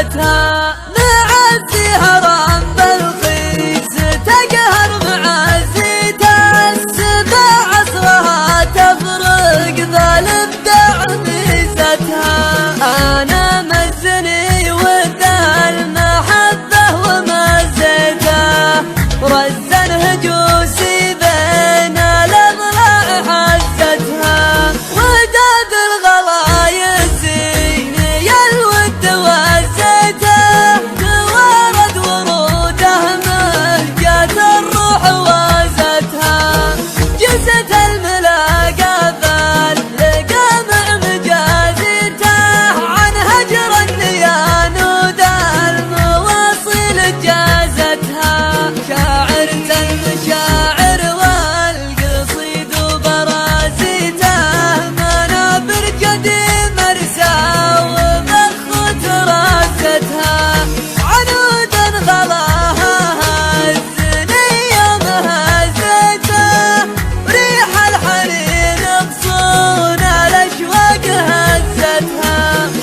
غازتها. معزي هرم بلقيس تقهر معزيتها، السبع عصرها تفرق ظالم دع ميزتها. أنا مزني وذا المحبة ومزيته، رزن هجوسي بين الأضلاع حزتها. وداد الغلا يزيني الود وزيته، توارد وروده مهجة الروح وازتها. جزت الملا قبل لقمع مجازيته، عن هجر النيان ودا المواصيل جازتها. شاعرة المشاعر والقصيد وبرازيته، منابر قديم مرسى وبخت راستها. عنودا غلاها هزني يوم هزته، ريح الحنين بصون الأشواق هزتها.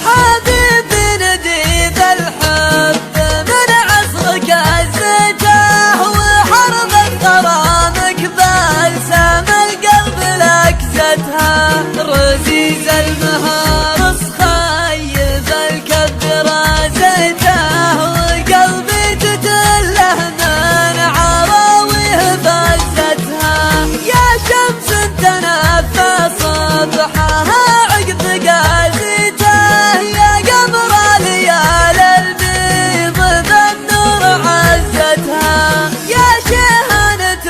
حبيبي نديد الحب من عصرك هزته، وحرب غرامك بلسم القلب لكزتها. رزيز المهارس خيب الكب رازته، وقلبي تتله من عراويه بزتها. يا شمس تنفى صبحها عقد قازيته، يا قمر ليال البيض بالنور عزتها. يا شهانة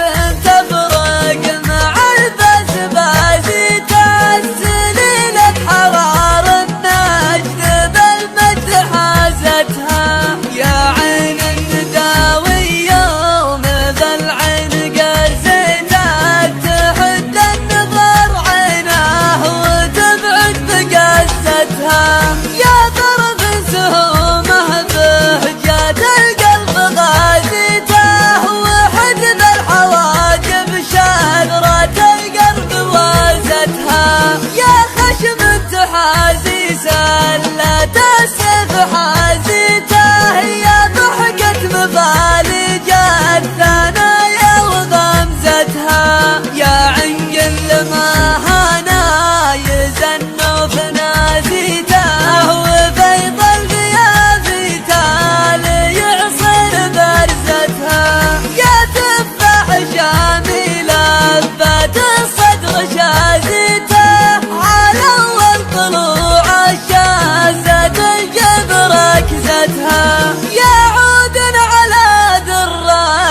تفرق مع البس بازيته، السليلة حرار النجد بالمد حازتها. يا عين النداوي يوم ذا العين قزيته، تحد النظر عيناه وتبعد بقزتها. يا ضرب سهومه بهجة القلب غازيته، وحدب الحواجب شذرة القلب وازتها. يا خشم التحازيس اللت السيف حازيته، يا ضحكة مفالج الثنايا وغمزتها. يا عنقل لما هانا يزن في نازيته، وبيض البياضيته ليعصر برزتها. يا تفاح شامي لبت الصدر شازيته، على أول طلوع الشازة الجب ركزتها. يا عود على در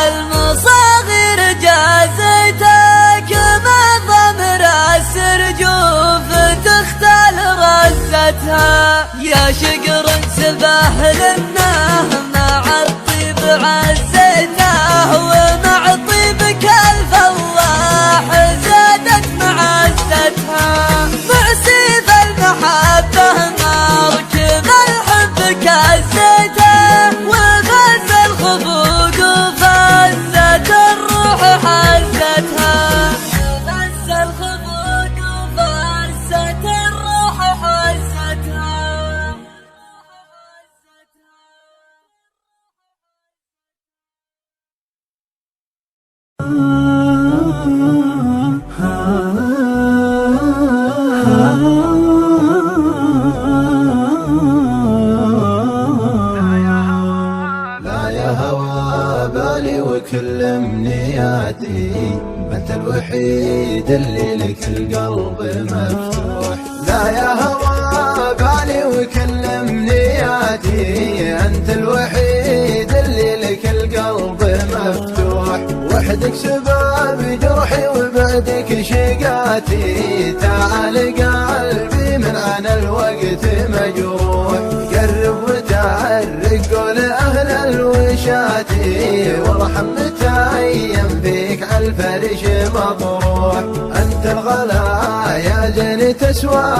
المصاغر جازيته، كما ضمر السرجوف تختال رزتها. يا شقر سبح للنهم مع الطيب عزيته، ومع طيبك الفواح زادت معزتها. مع سيف المحبة مركب الحب كزيته، وغز الخفوق وفزت الروح حزتها. غز الخفوق وفزت الروح حزتها. لا يا هوى بالي وكل امنياتي، انت الوحيد اللي لك القلب مفتوح. لا يا هوى بالي وكل امنياتي، انت الوحيد اللي لك القلب مفتوح. وحدك سبب جرحي وبعدك شقاتي، تعال قلبي من عن الوقت مجروح. قرب وتعرق قول اهل الوشاتي، وارحم متايم فيك عالفرش مطروح. انت الغلا يا زين تسوى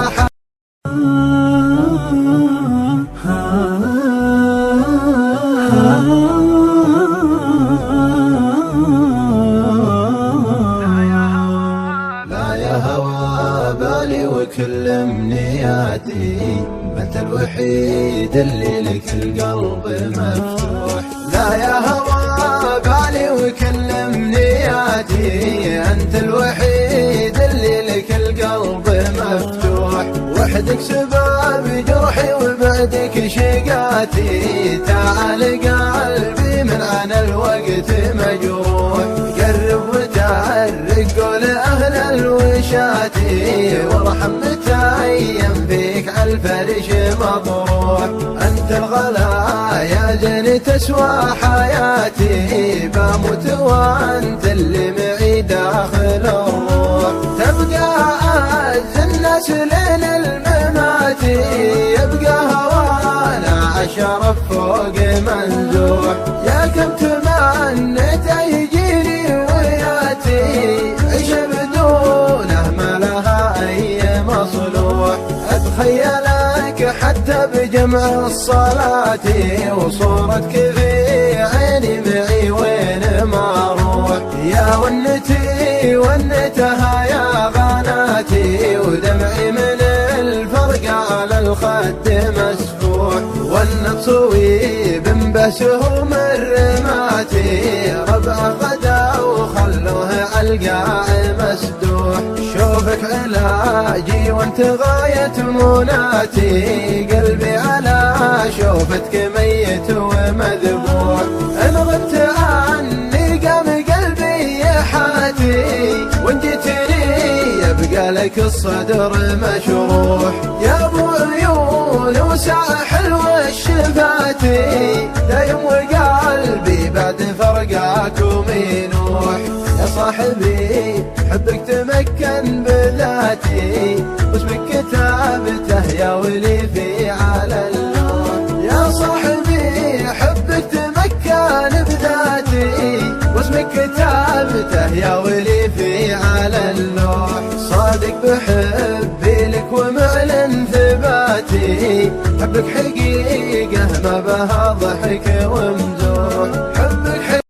لا يا هوى بالي وكل امنياتي، انت الوحيد اللي لك القلب مفتوح. لا يا هوى بالي وكل امنياتي، انت الوحيد اللي لك القلب مفتوح. وحدك سبب جرحي وبعدك شقاتي، تعال قلبي من عن الوقت مجروح. قرب وتعرق قول اهل الوشاتي، وارحم متيم فيك عالفرش مطروح. انت الغلا يا زين تسوى حياتي، بموت وانت اللي معي داخل الروح. تبقى اعز الناس لين الممات، يبقى هوانا عشرة فوق منزوح. يا كم تمنيت يجيني وياتي، عيش بدونه ما لها اي مصلوح. اتخيلك حتى بجمع الصلاة، وصورتك في عيني معي وين ما اروح. يا ونتي ونتها يا غناتي، ودمعي من الفرق على الخد مسفوح. والنفس صويب بسهم الرماتي، ربع غدا وخلوه عالقاع مسدوح. شوفك علاجي وانت غاية مناتي، قلبي على شوفتك ميت ومذبوح. ان غبت عني قام قلبي يحاتي، وان جيتني يبقى لك الصدر مشروح. يا ابو عيون وساحل والشفاتي، دايم وقلبي بعد فرقاكم ينوح. يا صاحبي حبك تمكن بذاتي، واسمك كتابته يا ولي في على اللوح. يا صاحبي حبك تمكن بذاتي، واسمك كتابته يا ولي في على اللوح. صادق بحبي لك ومعلن ثباتي، حبك حقيقة ما بها ضحك ومزوح. حبك حقيقة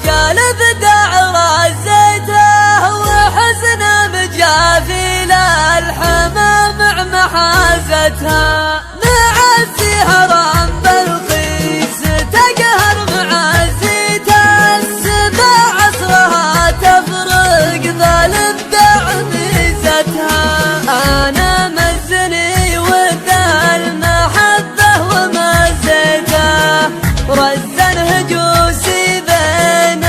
جالب داع رزيته، وحزن بجافي الحمام مع محازتها. معزي هرم بالخيس تقهر معزيته، السبع عصرها تفرق ظالم داع ميزتها. انا مزني وذا المحبه ومزيته، رزن هجوسي بين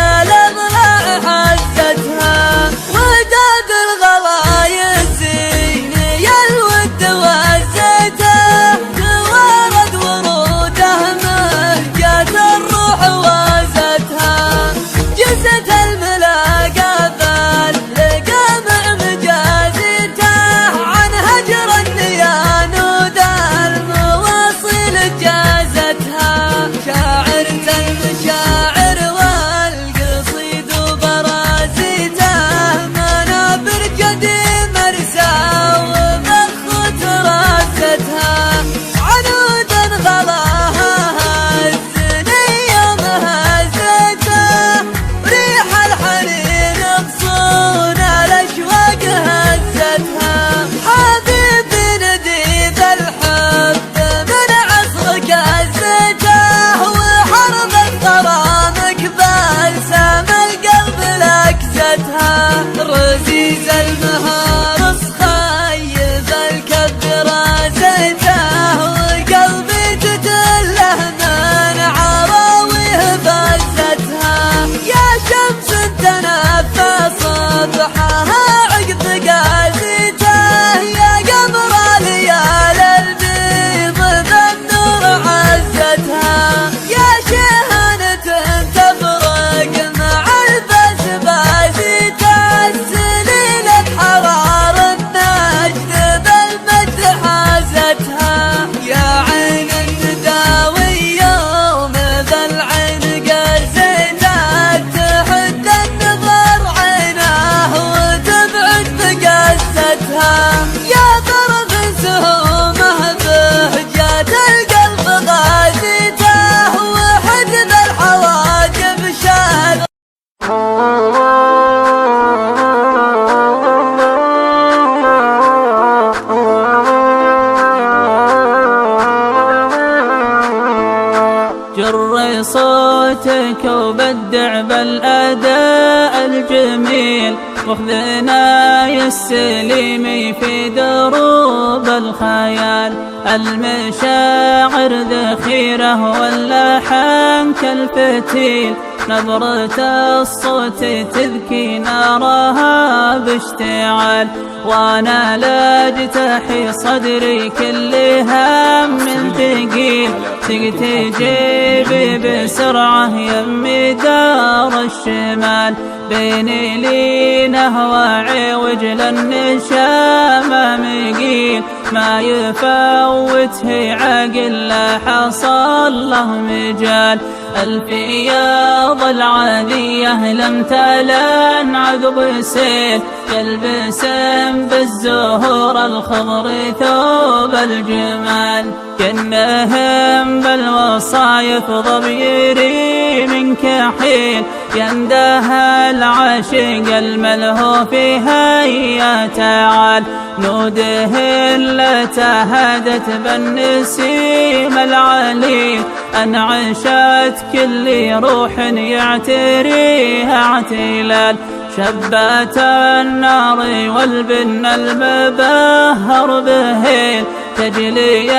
عنك وبدع بالأداء الجميل، وخذنا يا السليمي في دروب الخيال. المشاعر ذخيرة واللحن كالفتيل، نبرة الصوت تذكي نارها باشتعال. وانا لاجتحي صدري كل هم ثقيل، تجيبي بسرعة يمي دار الشمال. بيني لي نهوى عوج للنشامة مقيل، ما يفوته عقل لا حصل له مجال. الفياض العادية لم تلن عقب سيل، يلبسن بالزهور الخضر ثوب الجمال. كنهم بالوصايف ضبيري من كحيل، يندها العاشق الملهو في هيا تعال. نودهن لتهادت بالنسيم العليل، أنعشت كل روح يعتريها اعتلال. شبات النار والبن المبهر بهيل، تجلي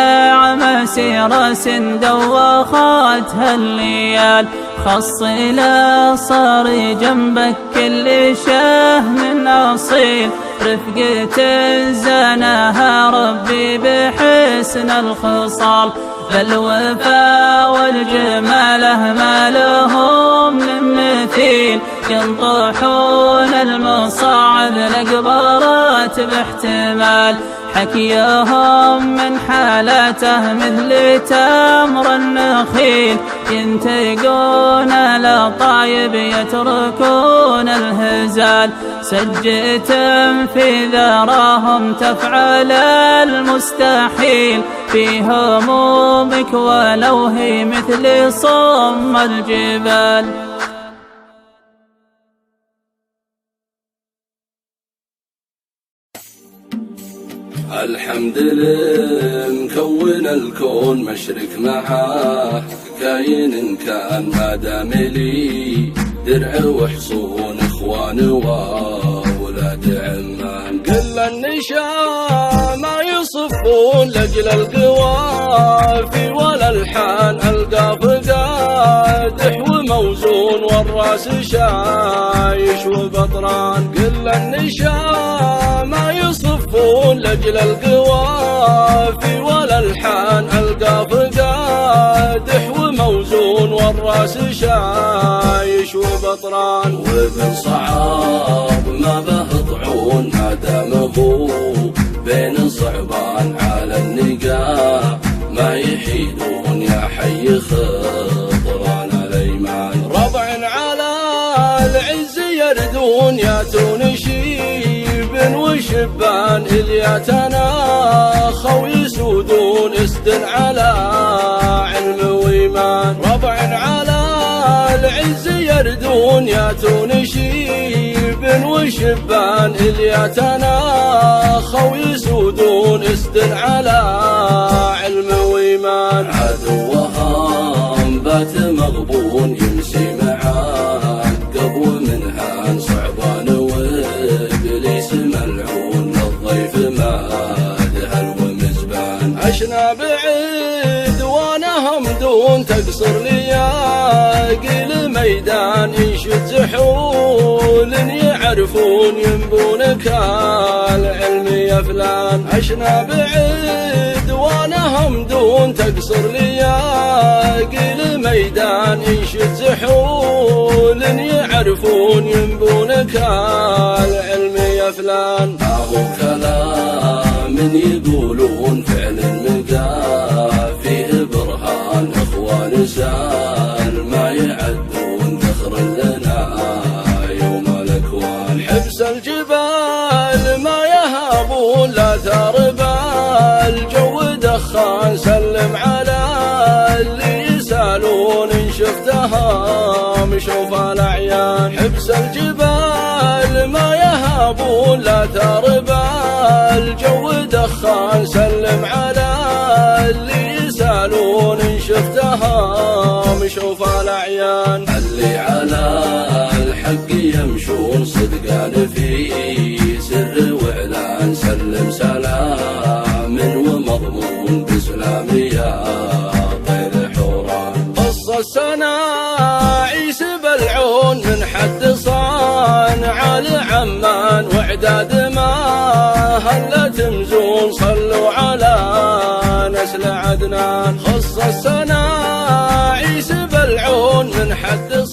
مسير سند وخاتها الليال. خصل صار جنبك كل شهم أصيل، رفقة زناها ربي بحسن الخصال. فالوفا والجماله ما لهم من مثيل، ينطحون المصاعب الأكبرات باحتمال. حكيهم من حالاته مثل تمر النخيل، ينتقون الطايب يتركون الهزال. سجتم في ذراهم تفعل المستحيل، في همومك ولو هي مثل صم الجبال. الحمد لله مكون الكون مشرك معاه، كاين كان ما دام لي درع وحصون اخوان واولاد عمان. كل النشا ما يصفون لاجل القوافي ولا الحان، القاف قادح وموزون والراس شايش وبطران. كل النشا ما يصفون لاجل القوافي ولا الحان، القاف قادح وموزون والراس شايش وبطران. وابن صعاب ما به طعون ما دامه بين صعبان، على النقاع ما يحيدون يا حي خطران الايمان. ربع على العز يردون ياتون شيب وشبان، الياتنا خو يسودون اسد على علم وإيمان. ربع على العز يردون ياتون شيب وشبان، الياتنا خو يسودون اسد على علم وإيمان. عدوهم بات مغبون يمشي معاك قبو منهان، صعبان وابليس ملعون الضيف ما دهل ومزبان. عشنا بعيد وانا همدون تقصر لياقي الميدان، ينشد زحول يعرفون ينبونك العلم يا فلان. عشنا بعيد وانا همدون تقصر لياقي الميدان، ينشد زحول يعرفون ينبونك العلم يا فلان. اهو كلام يقولون فعل مقا فيه برهان، اخوان سال ما يعدون ذخر لنا يوم الاكوان. حبس الجبال ما يهابون لا ثار بالجو دخان، سلم على اللي يسالون ان شفتها مشوف الاعيان. حبس الجبال ما يهابون يابون لا تربى الجو دخان، سلم على اللي يسالون إن شفتها مشوف الأعيان. اللي على الحق يمشون صدقان في سر وإعلان، سلم سلام ومضمون بسلام يا طير حوران. قص السنة عيس بالعون من حد صانع لعمان، وإعداد ما هلت مزون صلوا على نسل عدنان. خص السنة عيس بالعون من حد